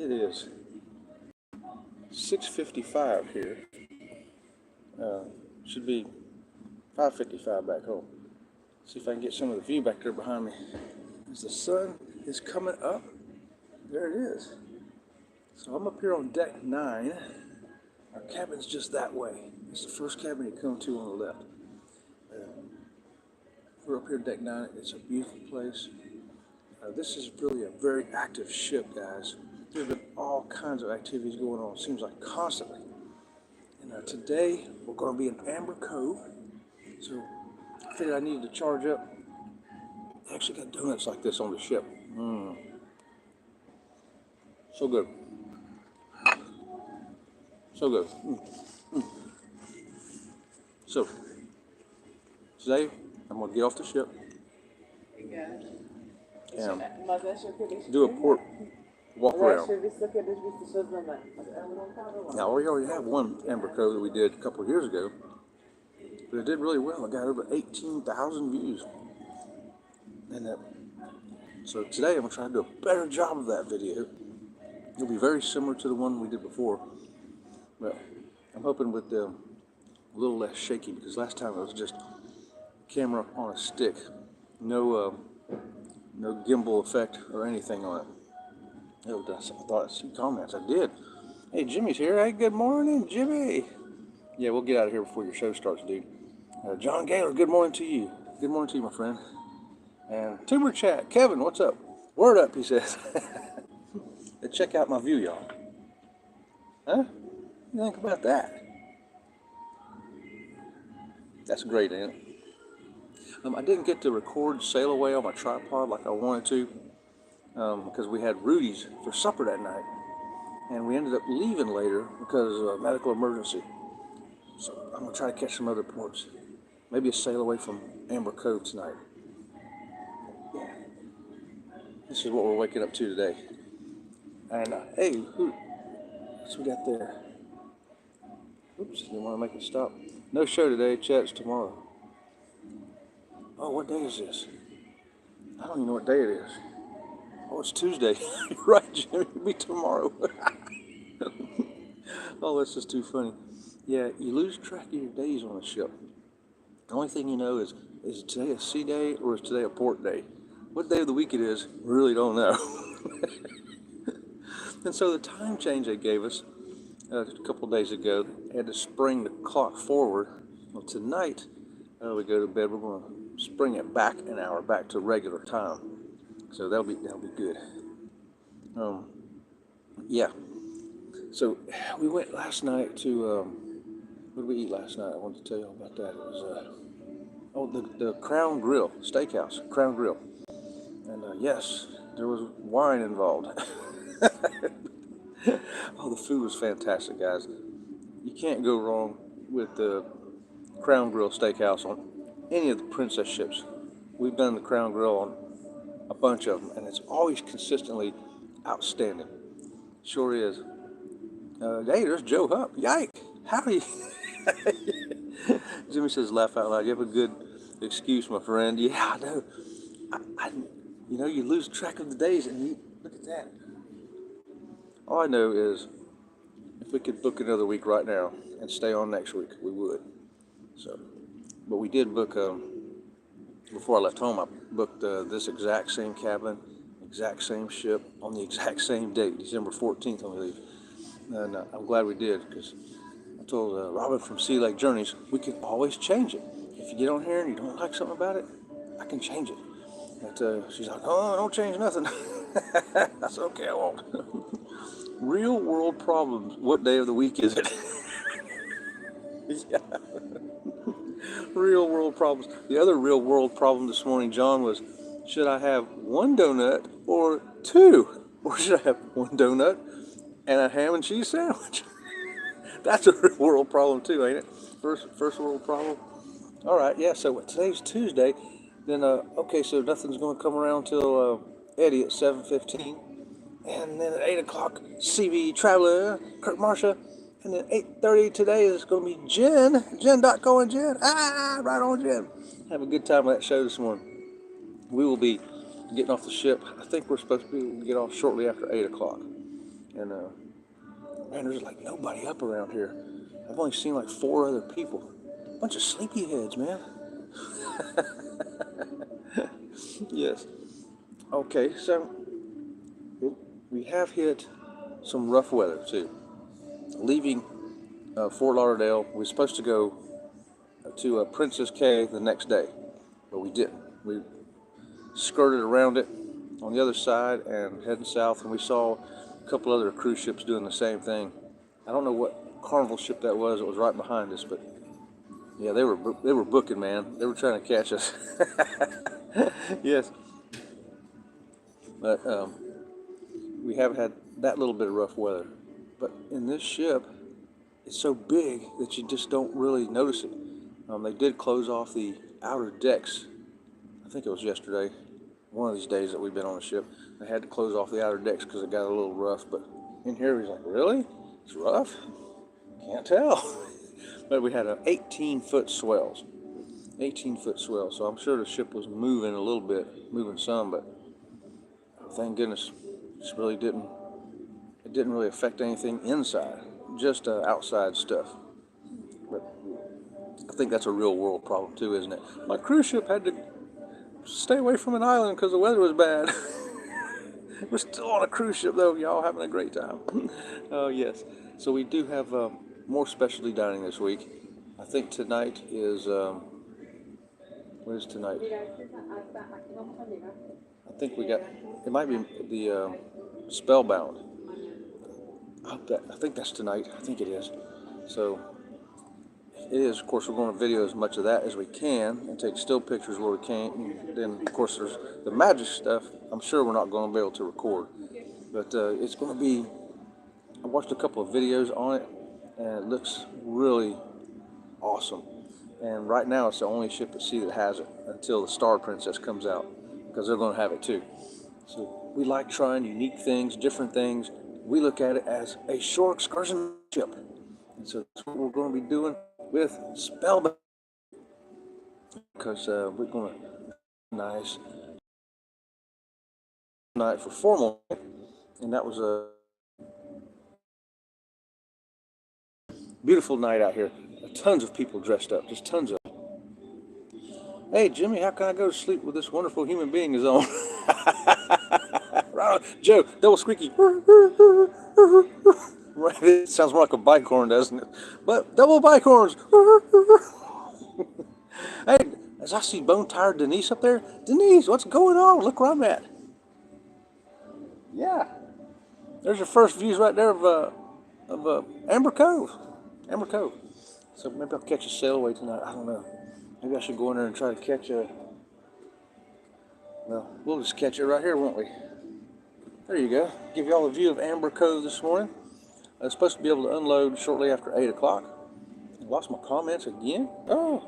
It is 6:55 here. Should be 5:55 back home. See if I can get some of the view back there behind me. As the sun is coming up, there it is. So I'm up here on deck 9. Our cabin's just that way. It's the first cabin you come to on the left. We're up here at deck 9. It's a beautiful place. This is really a very active ship, guys. There's been all kinds of activities going on, seems like constantly. And today we're going to be in Amber Cove. So I figured I needed to charge up. They actually got donuts like this on the ship. So good. So good. So today I'm going to get off the ship and do a port walk around. Now we already have one Amber Cove that we did a couple of years ago, but it did really well. It got over 18,000 views. And so today I'm going to try to do a better job of that video. It'll be very similar to the one we did before, but I'm hoping with a little less shaky, because last time it was just camera on a stick, no gimbal effect or anything on it. Oh, I thought I see comments. I did. Hey, Jimmy's here. Hey, good morning, Jimmy. Yeah, we'll get out of here before your show starts, dude. John Gaylor, good morning to you. Good morning to you, my friend. And Tuber Chat, Kevin, what's up? Word up, he says. Check out my view, y'all. Huh? What do you think about that? That's great, ain't it? I didn't get to record Sail Away on my tripod like I wanted to, because we had Rudy's for supper that night, and we ended up leaving later because of a medical emergency. So I'm going to try to catch some other ports. Maybe a sail away from Amber Cove tonight. Yeah. This is what we're waking up to today. And hey, what's we got there? Oops, didn't want to make it stop. No show today, chat's tomorrow. Oh, what day is this? I don't even know what day it is. Oh, it's Tuesday. You're right, Jimmy. It'll be tomorrow. Oh, that's just too funny. Yeah, you lose track of your days on a ship. The only thing you know is today a sea day or is today a port day? What day of the week it is, we really don't know. And so the time change they gave us a couple of days ago, they had to spring the clock forward. Well, tonight, we go to bed, we're going to spring it back an hour, back to regular time. So that'll be good. Yeah. So we went last night to, what did we eat last night? I wanted to tell you all about that. It was, the Crown Grill, Steakhouse, Crown Grill. And yes, there was wine involved. Oh, the food was fantastic, guys. You can't go wrong with the Crown Grill Steakhouse on any of the Princess ships. We've done the Crown Grill on a bunch of them, and it's always consistently outstanding. Sure is. Hey, there's Joe Hupp. Yike! Howdy! Jimmy says, laugh out loud. You have a good excuse, my friend. Yeah, I know. You know, you lose track of the days, and you look at that. All I know is, if we could book another week right now and stay on next week, we would. So, but we did book. Before I left home, I booked this exact same cabin, exact same ship, on the exact same date, December 14th when we leave. And I'm glad we did, because I told Robin from Sea Lake Journeys, we can always change it. If you get on here and you don't like something about it, I can change it. But she's like, oh, don't change nothing. That's okay, I won't. Real world problems. What day of the week is it? Yeah. Real world problems. The other real world problem this morning, John, was should I have one donut or two? Or should I have one donut and a ham and cheese sandwich? That's a real world problem too, ain't it? First world problem. All right, yeah, so today's Tuesday. Then, okay, so nothing's going to come around till Eddie at 7:15. And then at 8 o'clock, CV Traveler, Kurt Marsha. And then 8:30 today is going to be Jen. Jen.co and Jen. Right on, Jen. Have a good time with that show this morning. We will be getting off the ship. I think we're supposed to get off shortly after 8 o'clock. And man, there's like nobody up around here. I've only seen like 4 other people. Bunch of sleepyheads, man. Yes. Okay, so we have hit some rough weather too. Leaving Fort Lauderdale, we were supposed to go to Princess Cay the next day, but we didn't. We skirted around it on the other side and heading south, and we saw a couple other cruise ships doing the same thing. I don't know what Carnival ship that was. It was right behind us, but yeah, they were booking, man. They were trying to catch us. Yes, but we have had that little bit of rough weather. But in this ship, it's so big that you just don't really notice it. They did close off the outer decks. I think it was yesterday, one of these days that we've been on the ship. They had to close off the outer decks because it got a little rough. But in here, he's like, really? It's rough? Can't tell. But we had 18-foot swells. 18-foot swell. So I'm sure the ship was moving a little bit, moving some, but thank goodness it really didn't. It didn't really affect anything inside, just outside stuff. But I think that's a real world problem too, isn't it? My cruise ship had to stay away from an island because the weather was bad. We're still on a cruise ship though, y'all having a great time. Oh yes. So we do have more specialty dining this week. I think tonight is, what is tonight? I think we got, it might be the Spellbound. I think that's tonight. I think it is. So it is. Of course, we're going to video as much of that as we can and take still pictures where we can. And then, of course, there's the magic stuff. I'm sure we're not going to be able to record, but it's going to be. I watched a couple of videos on it, and it looks really awesome. And right now, it's the only ship at sea that has it until the Star Princess comes out, because they're going to have it too. So we like trying unique things, different things. We look at it as a shore excursion ship. And so that's what we're going to be doing with Spellbound. Because we're going to nice night for formal. And that was a beautiful night out here. Tons of people dressed up, just tons of them. Hey, Jimmy, how can I go to sleep with this wonderful human being is on? Joe, double squeaky. Right, it sounds more like a bike horn, doesn't it? But double bike horns. Hey, as I see bone-tired Denise up there, Denise, what's going on? Look where I'm at. Yeah, there's your first views right there of Amber Cove. Amber Cove. So maybe I'll catch a sailaway tonight. I don't know. Maybe I should go in there and try to catch a. Well, we'll just catch it right here, won't we? There you go. Give you all a view of Amber Cove this morning. I was supposed to be able to unload shortly after 8 o'clock. I lost my comments again. Oh.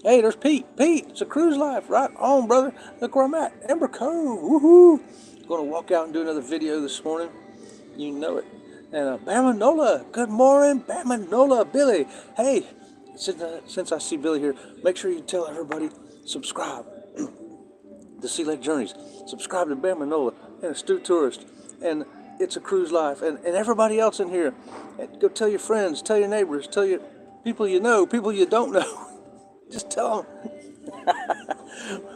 Hey, there's Pete. Pete, it's a cruise life. Right on, brother. Look where I'm at. Amber Cove. Woohoo. Going to walk out and do another video this morning. You know it. And Bamanola. Good morning, Bamanola. Billy. Hey, since I see Billy here, make sure you tell everybody, subscribe to Sea Lake Journeys. Subscribe to Bamanola and Astute Tourist. And It's a Cruise Life. And everybody else in here. And go tell your friends, tell your neighbors, tell your people you know, people you don't know. Just tell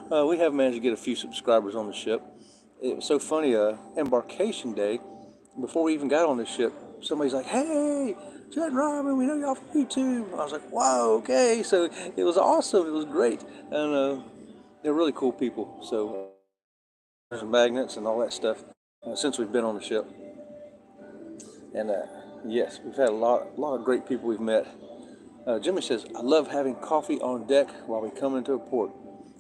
them. We have managed to get a few subscribers on the ship. It was so funny, embarkation day, before we even got on the ship, somebody's like, hey, Judd and Robin, we know y'all from YouTube. I was like, wow, okay. So it was awesome. It was great. And they're really cool people. So there's magnets and all that stuff since we've been on the ship. And yes, we've had a lot of great people we've met. Jimmy says, I love having coffee on deck while we come into a port.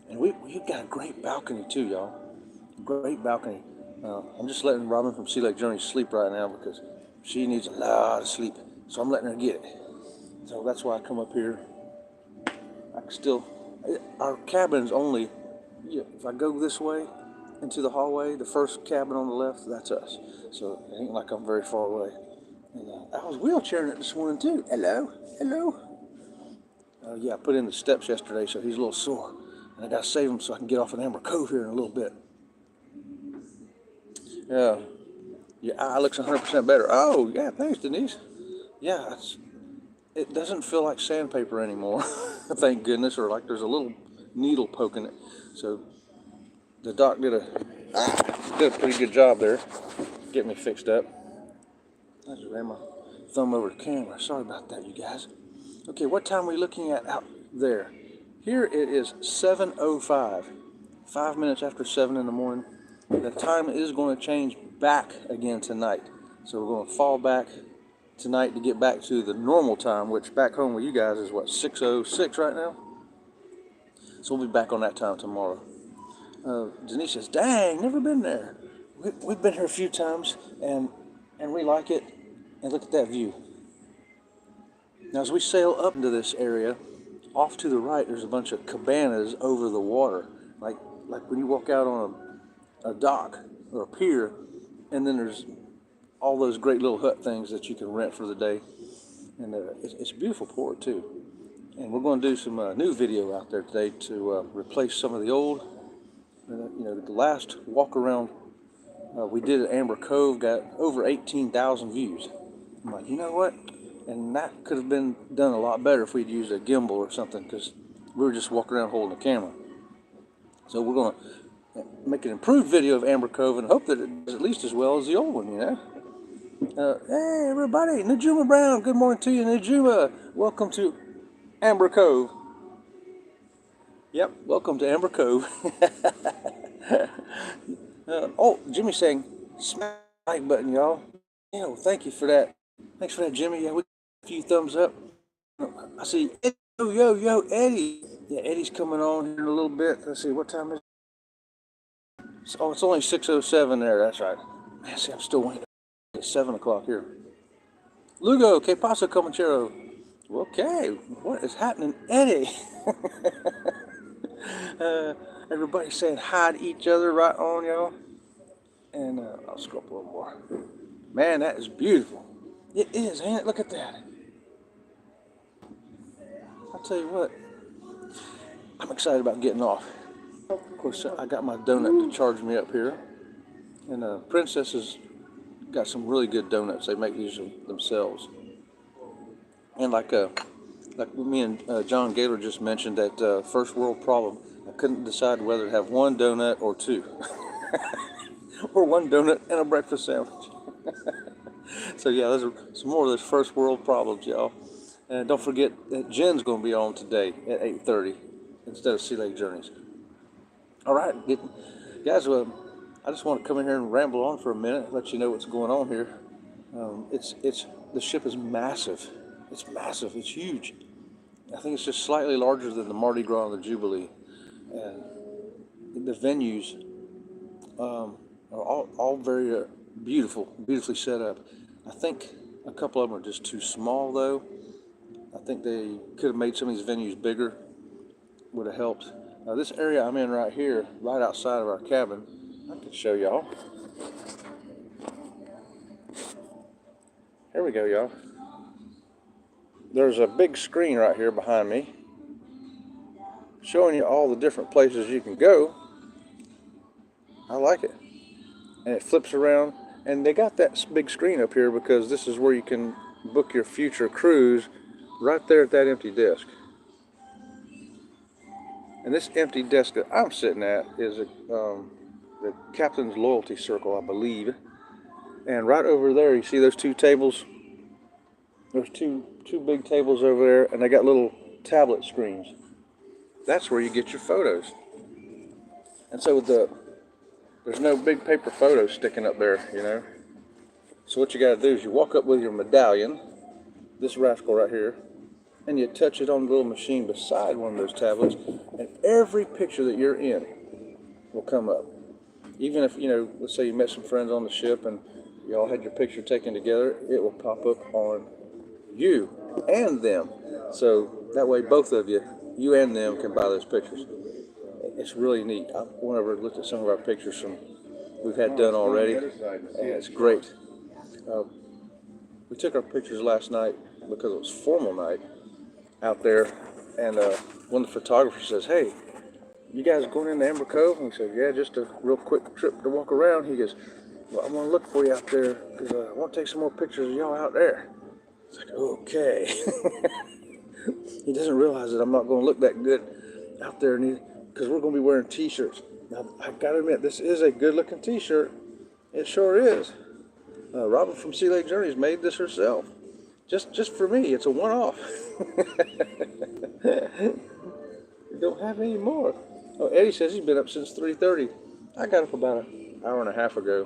And we've got a great balcony too, y'all. Great balcony. I'm just letting Robin from Sea Lake Journey sleep right now because she needs a lot of sleep. So I'm letting her get it. So that's why I come up here. I can still, our cabin's only, if I go this way into the hallway, the first cabin on the left, that's us. So it ain't like I'm very far away. And I was wheelchairing it this morning too. Hello, hello. Yeah, I put in the steps yesterday, so he's a little sore. And I got to save him so I can get off at Amber Cove here in a little bit. Yeah. Your eye looks 100% better. Oh, yeah, thanks, Denise. Yeah, it doesn't feel like sandpaper anymore, thank goodness, or like there's a little needle poking it. So the doc did a pretty good job there, getting me fixed up. I just ran my thumb over the camera. Sorry about that, you guys. Okay, what time are we looking at out there? Here it is 7:05, 5 minutes after 7 in the morning. The time is going to change back again tonight. So we're going to fall back tonight to get back to the normal time, which back home with you guys is what, 6:06 right now? So we'll be back on that time tomorrow. Denise says, dang, never been there. We've been here a few times, and we like it. And look at that view. Now, as we sail up into this area, off to the right, there's a bunch of cabanas over the water, like when you walk out on a dock or a pier, and then there's all those great little hut things that you can rent for the day, and it's a beautiful port too. And we're going to do some new video out there today to replace some of the old. The last walk around we did at Amber Cove got over 18,000 views. I'm like, you know what? And that could have been done a lot better if we'd used a gimbal or something, because we were just walking around holding the camera. So we're going to make an improved video of Amber Cove and hope that it does at least as well as the old one, you know? Hey, everybody, Najuma Brown, good morning to you, Najuma. Welcome to Amber Cove. Yep, welcome to Amber Cove. Oh, Jimmy's saying, smack the like button, y'all. Yeah, well, thank you for that. Thanks for that, Jimmy. Yeah, we got a few thumbs up. I see, yo, Eddie. Yeah, Eddie's coming on here in a little bit. Let's see, what time is it? Oh, it's only 6:07 there. That's right. Man, see, I'm still waiting. It's 7 o'clock here. Lugo, que pasa, Comanchero? Okay, what is happening, Eddie? Everybody's saying hi to each other right on, y'all. And I'll scroll up a little more. Man, that is beautiful. It is, ain't it? Look at that. I'll tell you what, I'm excited about getting off. Of course, I got my donut to charge me up here. And Princess has got some really good donuts. They make these themselves. And like me and John Gaylor just mentioned, that first world problem, I couldn't decide whether to have one donut or two. Or one donut and a breakfast sandwich. So yeah, there's some more of those first world problems, y'all. And don't forget that Jen's going to be on today at 8:30 instead of Sea Lake Journeys. All right, guys, I just want to come in here and ramble on for a minute, let you know what's going on here. The ship is massive. It's massive. It's huge. I think it's just slightly larger than the Mardi Gras and the Jubilee. And the venues are all very beautifully set up. I think a couple of them are just too small, though. I think they could have made some of these venues bigger. Would have helped. This area I'm in right here, right outside of our cabin, I can show y'all. Here we go, y'all. There's a big screen right here behind me showing you all the different places you can go. I like it. And it flips around, and they got that big screen up here because this is where you can book your future cruise, right there at that empty desk. And this empty desk that I'm sitting at is the Captain's Loyalty Circle, I believe. And right over there, you see those two tables? There's two big tables over there, and they got little tablet screens. That's where you get your photos. And so there's no big paper photos sticking up there, you know. So what you got to do is you walk up with your medallion, this rascal right here, and you touch it on the little machine beside one of those tablets, and every picture that you're in will come up. Even if, you know, let's say you met some friends on the ship and you all had your picture taken together, it will pop up on you and them. So that way both of you and them, can buy those pictures. It's really neat. I went over and looked at some of our pictures we've had done already, and it's great. We took our pictures last night because it was formal night out there, and one of the photographers says, hey, you guys going into Amber Cove? And we said, yeah, just a real quick trip to walk around. He goes, Well, I'm gonna look for you out there because I want to take some more pictures of y'all out there. It's like, okay. He doesn't realize that I'm not gonna look that good out there because we're gonna be wearing t-shirts. Now, I gotta admit, this is a good looking t-shirt. It sure is. Robin from Sea Lake Journeys made this herself. Just for me. It's a one-off. We don't have any more. Oh, Eddie says he's been up since 3:30. I got up about an hour and a half ago,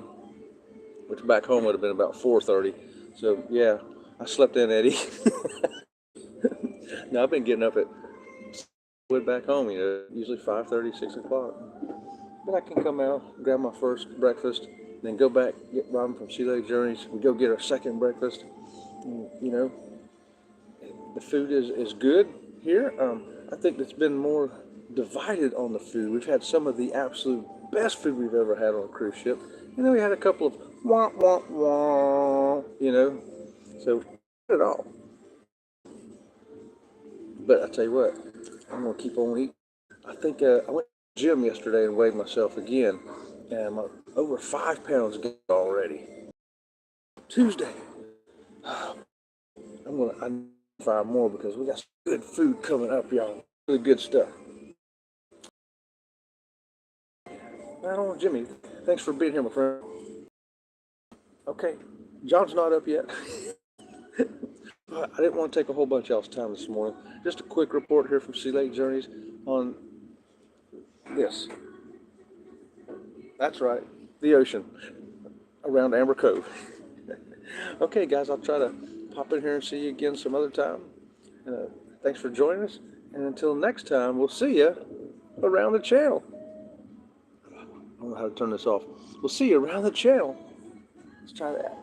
which back home would have been about 4:30. So yeah, I slept in, Eddie. Now I've been getting up at back home, usually 5:30, 6 o'clock. But I can come out, grab my first breakfast, then go back, get Robin from Sea Lake Journeys. We go get our second breakfast. And, the food is good here. I think it's been more divided on the food. We've had some of the absolute best food we've ever had on a cruise ship. And then we had a couple of wah, wah, wah, So, not at all. But I tell you what, I'm going to keep on eating. I think I went to the gym yesterday and weighed myself again. And I'm over 5 pounds already. Tuesday. I'm going to 5 more because we got some good food coming up, y'all. Really good stuff. Right on, Jimmy. Thanks for being here, my friend. Okay, John's not up yet. I didn't want to take a whole bunch of y'all's time this morning. Just a quick report here from Sea Lake Journeys on this. That's right, the ocean around Amber Cove. Okay, guys, I'll try to pop in here and see you again some other time. Thanks for joining us. And until next time, we'll see you around the channel. I don't know how to turn this off. We'll see you around the channel. Let's try that.